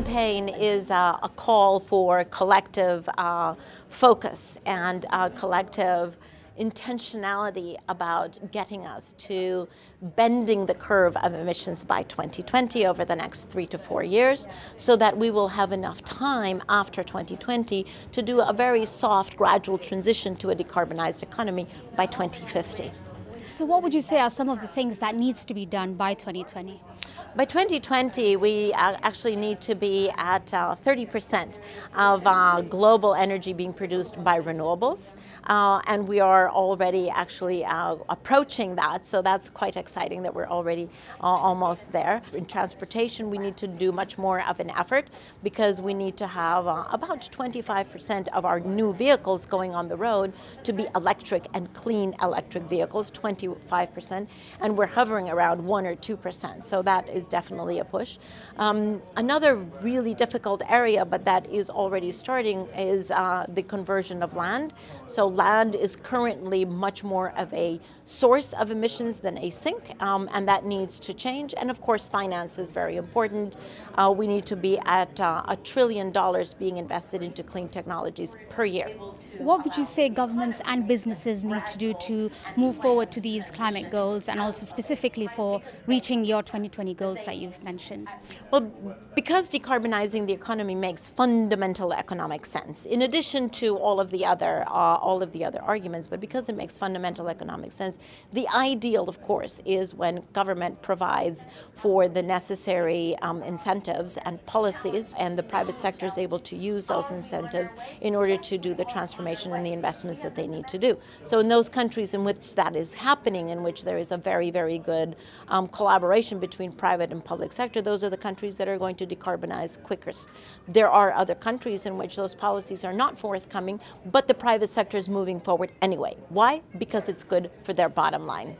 campaign is a call for collective focus and collective intentionality about getting us to bending the curve of emissions by 2020 over the next 3 to 4 years, so that we will have enough time after 2020 to do a very soft, gradual transition to a decarbonized economy by 2050. So what would you say are some of the things that needs to be done by 2020? By 2020, we actually need to be at 30% of global energy being produced by renewables, and we are already actually approaching that, so that's quite exciting that we're already almost there. In transportation, we need to do much more of an effort because we need to have about 25% of our new vehicles going on the road to be electric and clean electric vehicles, 25%, and we're hovering around 1 or 2%, so that is definitely a push. Another really difficult area, but that is already starting, is the conversion of land. So land is currently much more of a source of emissions than a sink, and that needs to change. And of course, finance is very important. We need to be at $1 trillion being invested into clean technologies per year. What would you say governments and businesses need to do to move forward to these climate goals, and also specifically for reaching your 2020 goals that you've mentioned? Well, because decarbonizing the economy makes fundamental economic sense, in addition to all of the other arguments, but because it makes fundamental economic sense, the ideal, of course, is when government provides for the necessary incentives and policies, and the private sector is able to use those incentives in order to do the transformation and the investments that they need to do. So in those countries in which that is happening, in which there is a very, very good collaboration between private and public sector, those are the countries that are going to decarbonize quickest. There are other countries in which those policies are not forthcoming, but the private sector is moving forward anyway. Why? Because it's good for their bottom line.